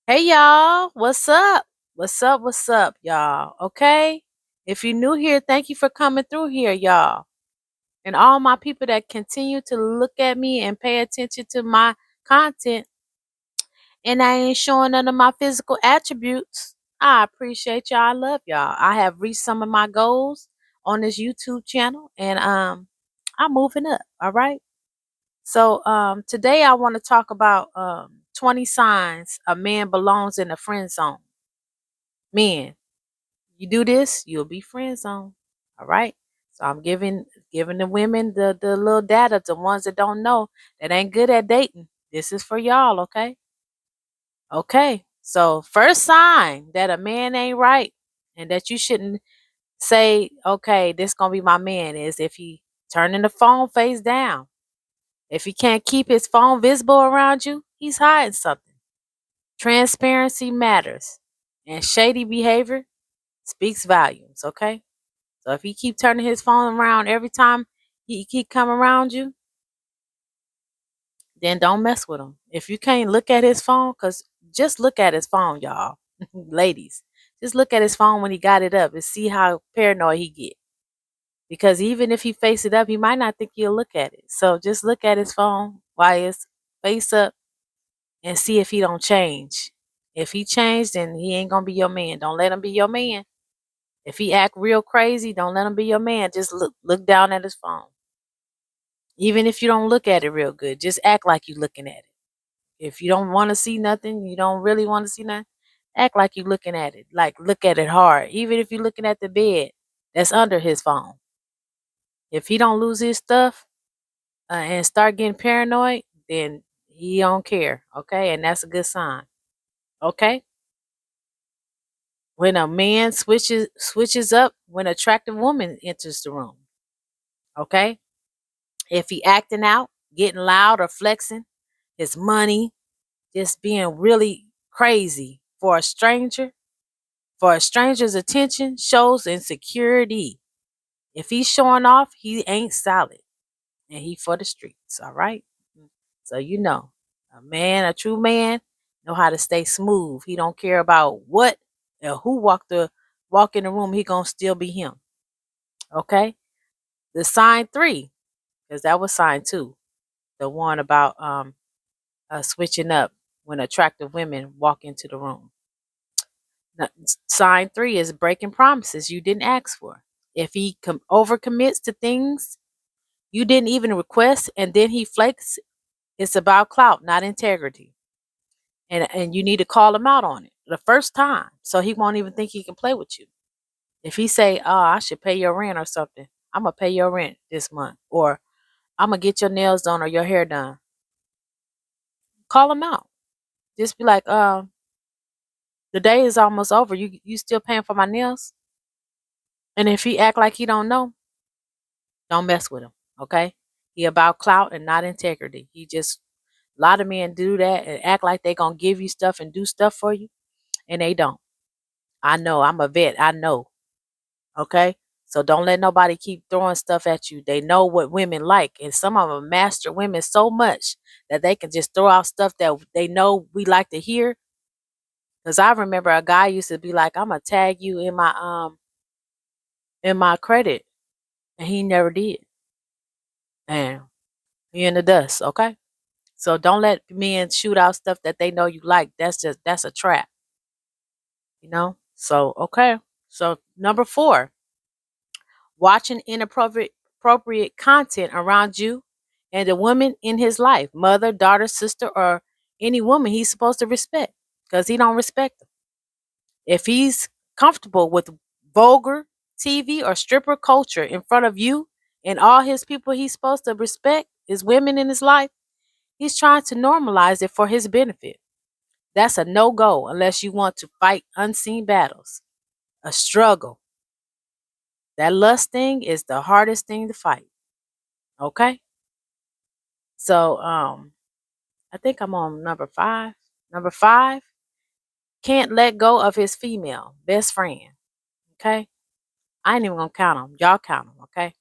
Hey y'all, what's up? What's up, y'all? Okay? If you're new here, thank you for coming through here, y'all. And all my people that continue to look at me and pay attention to my content, and I ain't showing none of my physical attributes. I appreciate y'all. I love y'all. I have reached some of my goals on this YouTube channel, and I'm moving up, all right? So today I want to talk about 20 signs a man belongs in the friend zone. Men, you do this, you'll be friend zone. All right. So I'm giving the women the little data, the ones that don't know, that ain't good at dating. This is for y'all, okay? Okay. So first sign that a man ain't right and that you shouldn't say, okay, this gonna be my man, is if he turning the phone face down. If he can't keep his phone visible around you, he's hiding something. Transparency matters. And shady behavior speaks volumes, okay? So if he keep turning his phone around every time he keep coming around you, then don't mess with him. If you can't look at his phone, cause just look at his phone, y'all, ladies. Just look at his phone when he got it up and see how paranoid he get. Because even if he face it up, he might not think you'll look at it. So just look at his phone while it's face up and see if he don't change. If he changed, then he ain't gonna be your man. Don't let him be your man. If he act real crazy, don't let him be your man. Just look down at his phone. Even if you don't look at it real good, just act like you looking at it. If you don't want to see nothing, you don't really want to see nothing, act like you looking at it. Like look at it hard. Even if you're looking at the bed that's under his phone. If he don't lose his stuff and start getting paranoid, then he don't care. Okay, and that's a good sign. Okay. When a man switches up when attractive woman enters the room. Okay. If he acting out, getting loud or flexing his money, just being really crazy for a stranger's attention shows insecurity. If he's showing off, he ain't solid and he for the streets, all right? So you know, a true man know how to stay smooth. He don't care about what or who walk in the room, he going to still be him. Okay? The sign 3, cuz that was sign 2. The one about switching up when attractive women walk into the room. Sign 3 is breaking promises you didn't ask for. If he overcommits to things you didn't even request and then he flakes, it's about clout, not integrity. And you need to call him out on it the first time so he won't even think he can play with you. If he say, "Oh, I should pay your rent or something. I'm gonna pay your rent this month," or "I'm gonna get your nails done or your hair done," call him out. Just be like, the day is almost over. You still paying for my nails?" And if he act like he don't know, don't mess with him. Okay? He about clout and not integrity. He just a lot of men do that and act like they gonna give you stuff and do stuff for you, and they don't. I know. I'm a vet. I know. Okay? So don't let nobody keep throwing stuff at you. They know what women like, and some of them master women so much that they can just throw out stuff that they know we like to hear. Cause I remember a guy used to be like, "I'm gonna tag you in my credit," and he never did. And he in the dust. Okay. So don't let men shoot out stuff that they know you like. That's a trap, you know? So okay. So number 4, watching inappropriate content around you and the woman in his life, mother, daughter, sister, or any woman he's supposed to respect. Because he don't respect them. If he's comfortable with vulgar TV or stripper culture in front of you and all his people he's supposed to respect, his women in his life, he's trying to normalize it for his benefit. That's a no go unless you want to fight unseen battles. A struggle. That lust thing is the hardest thing to fight. Okay? So I think I'm on number 5. Number 5, can't let go of his female best friend. Okay? I ain't even gonna count them. Y'all count them, okay?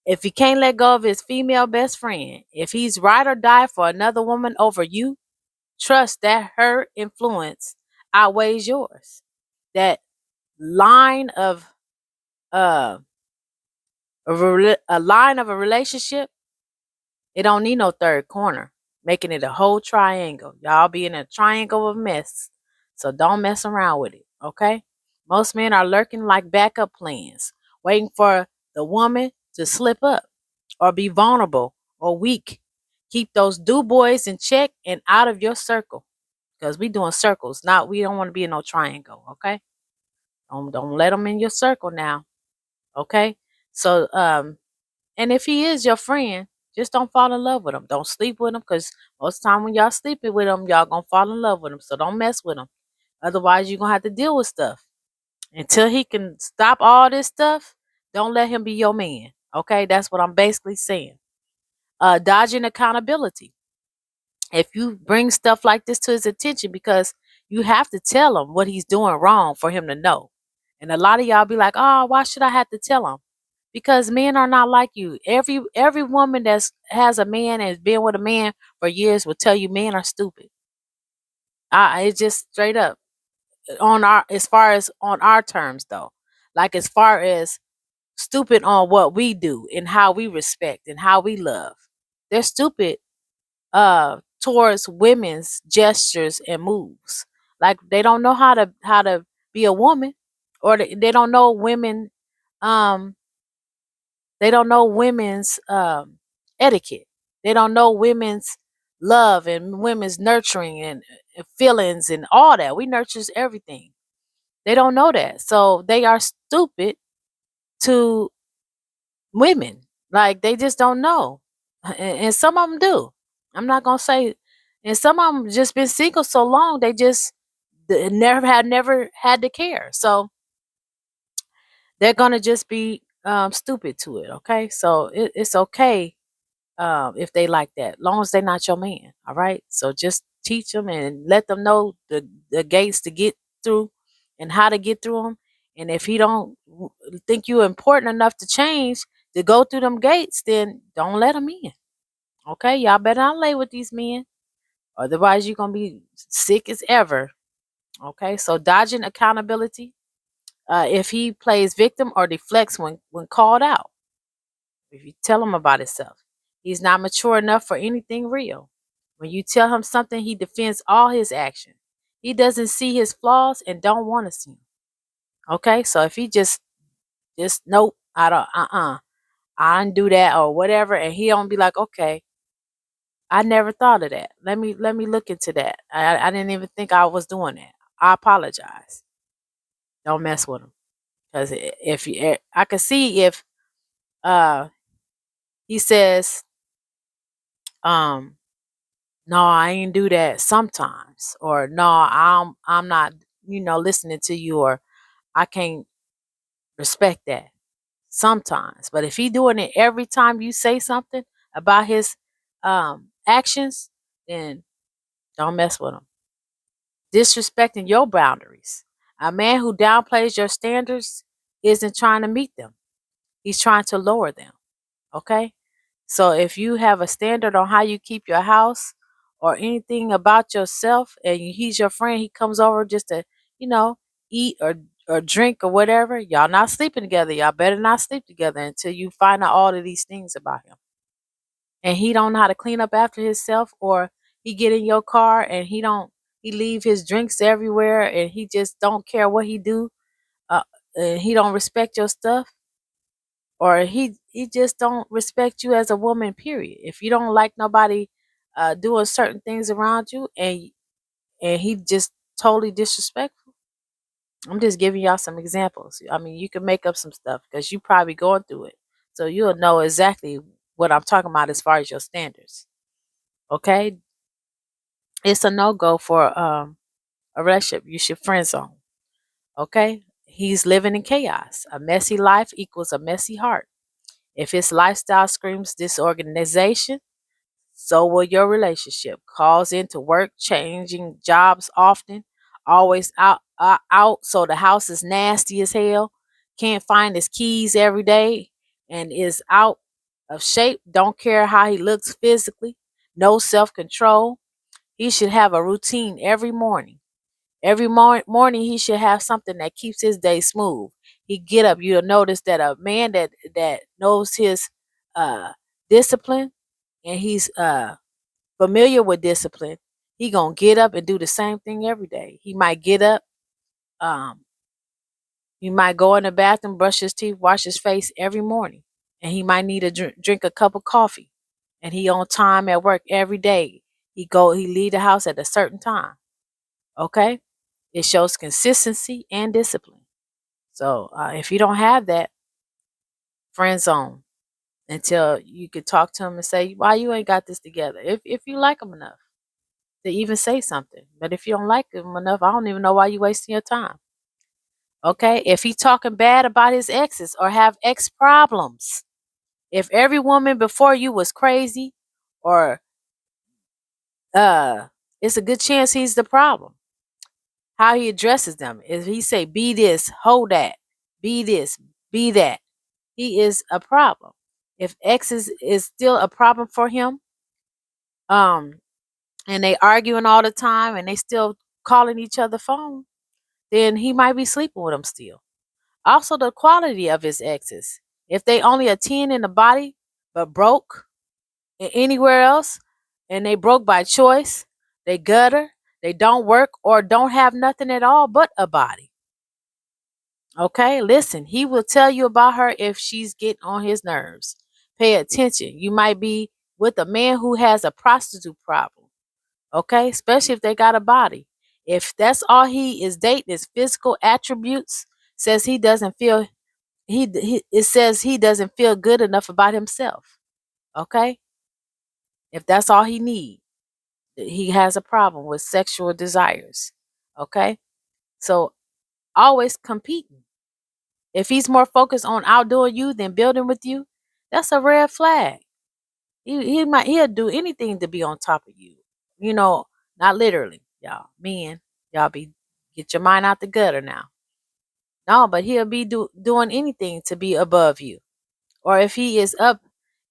If he can't let go of his female best friend, if he's ride or die for another woman over you, trust that her influence outweighs yours. That line of uh a line of a relationship, it don't need no third corner, making it a whole triangle. Y'all be in a triangle of mess. So don't mess around with it, okay? Most men are lurking like backup plans, waiting for the woman to slip up or be vulnerable or weak. Keep those do boys in check and out of your circle. Because we doing circles. Not we don't want to be in no triangle, okay? Don't let them in your circle now. Okay? So and if he is your friend, just don't fall in love with him. Don't sleep with him because most of the time when y'all sleeping with him, y'all gonna fall in love with him. So don't mess with him. Otherwise, you're gonna have to deal with stuff. Until he can stop all this stuff, don't let him be your man. Okay, that's what I'm basically saying. Dodging accountability. If you bring stuff like this to his attention, because you have to tell him what he's doing wrong for him to know. And a lot of y'all be like, oh, why should I have to tell him? Because men are not like you. Every woman that's has a man and has been with a man for years will tell you men are stupid. It's just straight up on our as far as on our terms though. Like as far as stupid on what we do and how we respect and how we love. They're stupid towards women's gestures and moves. Like they don't know how to be a woman, or they don't know women um they don't know women's etiquette. They don't know women's love and women's nurturing and feelings and all that. We nurtures everything. They don't know that. So they are stupid to women. Like they just don't know. And some of them do. I'm not gonna say, and some of them just been single so long they just never had to care. So they're gonna just be stupid to it. Okay, so it's okay if they like that, long as they're not your man. All right, so just teach them and let them know the gates to get through and how to get through them. And if he don't think you important enough to change to go through them gates, then don't let him in. Okay, y'all better not lay with these men, otherwise you're gonna be sick as ever. Okay, so dodging accountability. If he plays victim or deflects when called out, if you tell him about himself, he's not mature enough for anything real. When you tell him something, he defends all his action. He doesn't see his flaws and don't want to see them. Okay, so if he just nope, I don't, I didn't do that or whatever, and he don't be like, okay, I never thought of that. Let me look into that. I didn't even think I was doing that. I apologize. Don't mess with him, because if you, I can see if uh he says um no, I ain't do that sometimes, or no, I'm not listening to you, or I can't respect that sometimes. But if he doing it every time you say something about his actions, then don't mess with him. Disrespecting your boundaries. A man who downplays your standards isn't trying to meet them. He's trying to lower them. Okay? So if you have a standard on how you keep your house or anything about yourself, and he's your friend, he comes over just to, you know, eat or drink or whatever, y'all not sleeping together. Y'all better not sleep together until you find out all of these things about him. And he don't know how to clean up after himself, or he get in your car and he leave his drinks everywhere, and he just don't care what he do. Uh, and he don't respect your stuff, or he just don't respect you as a woman, period. If you don't like nobody doing certain things around you, and he just totally disrespectful. I'm just giving y'all some examples. I mean, you can make up some stuff because you probably going through it, so you'll know exactly what I'm talking about as far as your standards. Okay, it's a no-go for a relationship. You should friend zone. Okay, he's living in chaos. A messy life equals a messy heart. If his lifestyle screams disorganization, so will your relationship. Calls into work, changing jobs often, always out, so the house is nasty as hell. Can't find his keys every day and is out of shape. Don't care how he looks physically. No self control. He should have a routine every morning. Every morning he should have something that keeps his day smooth. He get up. You'll notice that a man that knows his uh discipline, and he's familiar with discipline, he gonna get up and do the same thing every day. He might get up, um, he might go in the bathroom, brush his teeth, wash his face every morning, and he might need to drink a cup of coffee. And he on time at work every day. He leave the house at a certain time. Okay, it shows consistency and discipline. So if you don't have that, friend zone until you could talk to him and say why you ain't got this together. If you like him enough to even say something, but if you don't like him enough, I don't even know why you wasting your time. Okay, if he talking bad about his exes or have ex problems, if every woman before you was crazy, or uh, it's a good chance he's the problem. How he addresses them, if he say be this, hold that, be this, be that, he is a problem. If exes is still a problem for him, um, and they arguing all the time and they still calling each other phone, then he might be sleeping with them still. Also, the quality of his exes. If they only a 10 in the body but broke anywhere else, and they broke by choice, they gutter, they don't work or don't have nothing at all but a body. Okay, listen, he will tell you about her if she's getting on his nerves. Pay attention. You might be with a man who has a prostitute problem. Okay, especially if they got a body. If that's all he is dating is physical attributes, says he doesn't feel he it says he doesn't feel good enough about himself. Okay, if that's all he needs, he has a problem with sexual desires. Okay, so always competing. If he's more focused on outdoing you than building with you, that's a red flag. He'll do anything to be on top of you. You know, not literally, y'all. Men, y'all be get your mind out the gutter now. No, but he'll be doing anything to be above you. Or if he is up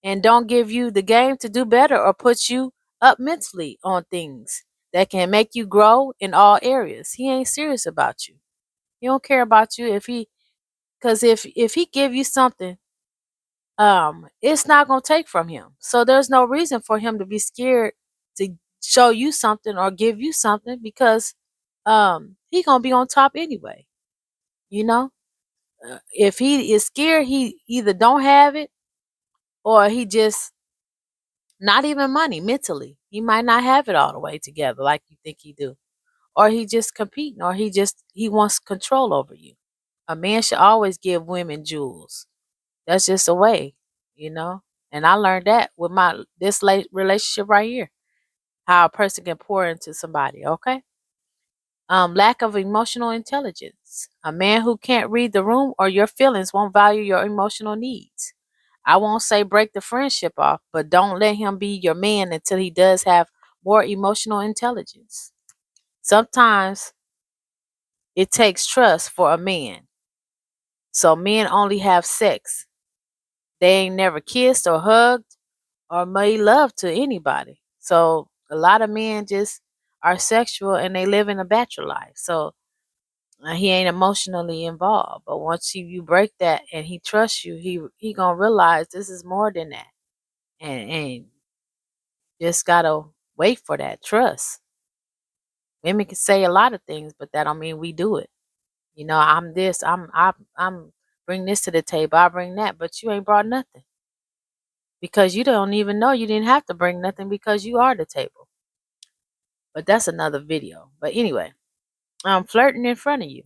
and don't give you the game to do better or put you up mentally on things that can make you grow in all areas, he ain't serious about you. He don't care about you if he because if he give you something, it's not gonna take from him. So there's no reason for him to be scared to show you something or give you something because he gonna be on top anyway. You know, if he is scared, he either don't have it or he just not even money mentally. He might not have it all the way together like you think he do, or he just competing, or he wants control over you. A man should always give women jewels. That's just a way, you know. And I learned that with my this late relationship right here. How a person can pour into somebody. Okay. Lack of emotional intelligence. A man who can't read the room or your feelings won't value your emotional needs. I won't say break the friendship off, but don't let him be your man until he does have more emotional intelligence. Sometimes it takes trust for a man. So men only have sex. They ain't never kissed or hugged or made love to anybody. So a lot of men just are sexual and they live in a bachelor life. So he ain't emotionally involved. But once you break that and he trusts you, he gonna realize this is more than that. And just gotta wait for that trust. Women can say a lot of things, but that don't mean we do it. You know, I'm this, I'm bring this to the table, I bring that, but you ain't brought nothing. Because you don't even know you didn't have to bring nothing because you are the table. But that's another video. But anyway, flirting in front of you.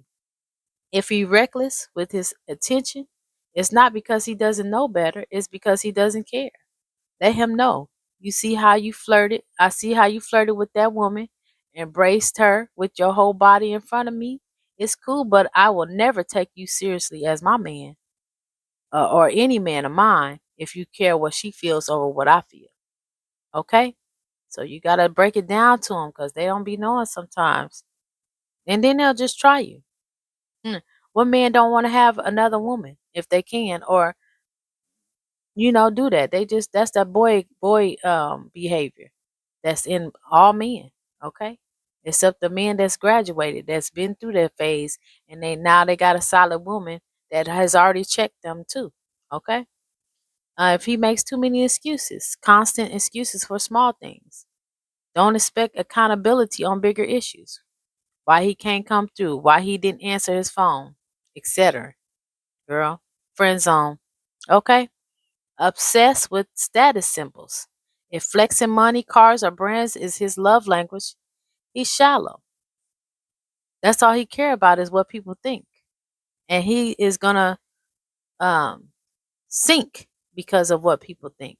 If he reckless with his attention, it's not because he doesn't know better, it's because he doesn't care. Let him know. You see how you flirted. I see how you flirted with that woman, embraced her with your whole body in front of me. It's cool, but I will never take you seriously as my man, or any man of mine if you care what she feels over what I feel. Okay? So you got to break it down to them because they don't be knowing sometimes. And then they'll just try you. What man don't want to have another woman if they can, or do that? They just that's that boy behavior that's in all men. Okay? Except the men that's graduated, that's been through that phase, and they got a solid woman that has already checked them too. Okay? If he makes too many excuses, constant excuses for small things, don't expect accountability on bigger issues. Why he can't come through, why he didn't answer his phone, etc. Girl, friend zone. Okay? Obsessed with status symbols. If flexing money, cars, or brands is his love language, he's shallow. That's all he care about is what people think. And he is gonna um, sink because of what people think.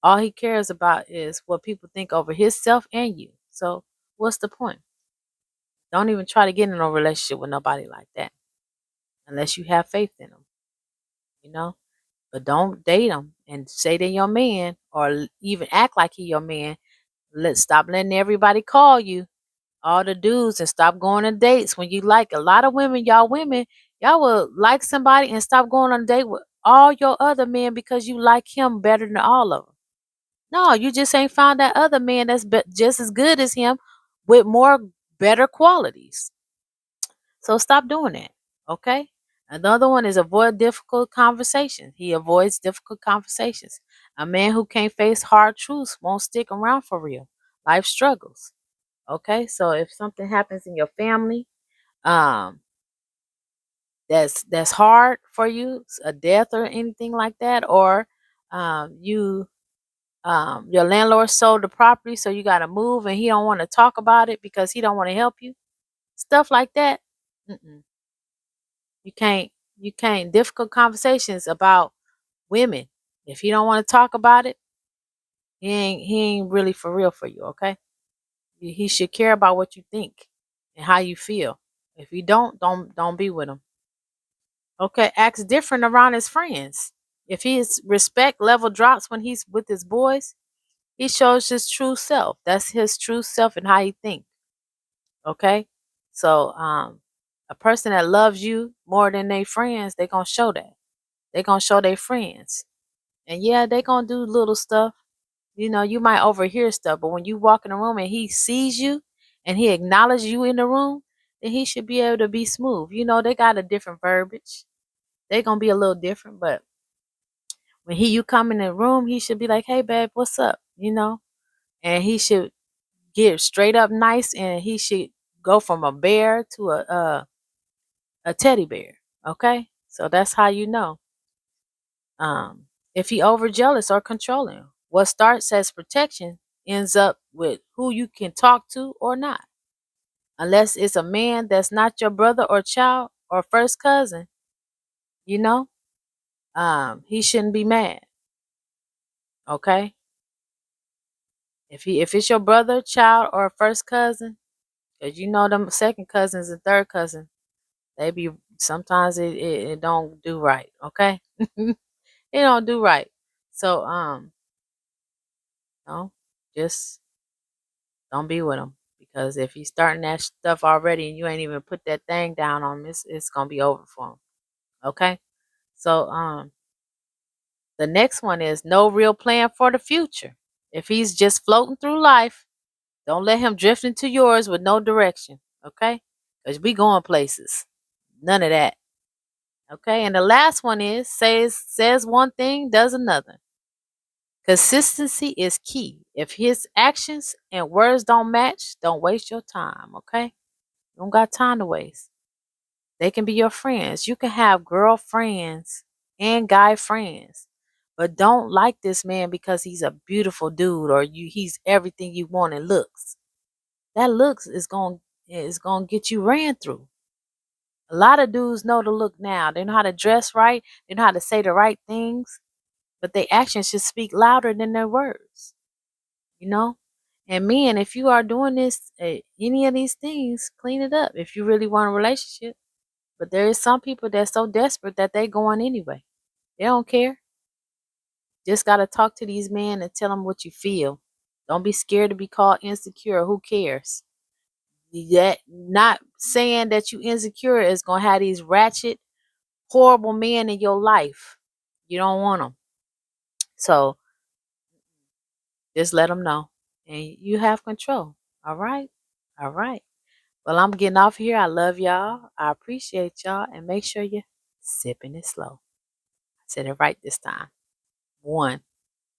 All he cares about is what people think over himself and you. So what's the point? Don't even try to get in a relationship with nobody like that unless you have faith in them, you know? But don't date them and say they're your man or even act like he your man. Stop letting everybody call you all the dudes and stop going on dates when you like a lot of women, y'all will like somebody and stop going on a date with all your other men because you like him better than all of them. No, you just ain't found that other man that's just as good as him with more better qualities. So stop doing that. Okay? Another one is avoid difficult conversations. He avoids difficult conversations. A man who can't face hard truths won't stick around for real. Life struggles. Okay? So if something happens in your family, um, that's hard for you, a death or anything like that, or you your landlord sold the property, so you got to move, and he don't want to talk about it because he don't want to help you. Stuff like that. Mm-mm. You can't. You can't. Difficult conversations about women. If he don't want to talk about it, he ain't really for real for you. Okay. He should care about what you think and how you feel. If you don't be with him. Okay. Acts different around his friends. If his respect level drops when he's with his boys, he shows his true self. That's his true self and how he thinks. Okay? So a person that loves you more than their friends, they gonna show that. They gonna show their friends. And yeah, they gonna do little stuff. You know, you might overhear stuff, but when you walk in the room and he sees you and he acknowledges you in the room, then he should be able to be smooth. You know, they got a different verbiage. They gonna be a little different, but when you come in the room, he should be like, "Hey, babe, what's up?" You know, and he should get straight up nice, and he should go from a bear to a teddy bear. Okay, so that's how you know. If he overjealous or controlling, what starts as protection ends up with who you can talk to or not. Unless it's a man that's not your brother or child or first cousin, you know, he shouldn't be mad. Okay, if it's your brother, child, or first cousin, because you know them second cousins and third cousin, they be sometimes it don't do right. Okay, it don't do right. So no, just don't be with him because if he's starting that stuff already and you ain't even put that thing down on him, it's gonna be over for him. Okay, so the next one is no real plan for the future. If he's just floating through life, don't let him drift into yours with no direction. Okay, because we going places. None of that. Okay, and the last one is says one thing, does another. Consistency is key. If his actions and words don't match, don't waste your time. Okay, you don't got time to waste. They can be your friends. You can have girlfriends and guy friends, but don't like this man because he's a beautiful dude or he's everything you want in looks. That looks is gonna get you ran through. A lot of dudes know to look now. They know how to dress right. They know how to say the right things, but their actions should speak louder than their words. You know. And men, if you are doing this, any of these things, clean it up. If you really want a relationship. But there is some people that's so desperate that they go on anyway. They don't care. Just gotta talk to these men and tell them what you feel. Don't be scared to be called insecure. Who cares? That not saying that you insecure is gonna have these ratchet, horrible men in your life. You don't want them. So just let them know, and you have control. All right. All right. Well, I'm getting off here. I love y'all. I appreciate y'all. And make sure you're sipping it slow. I said it right this time. One.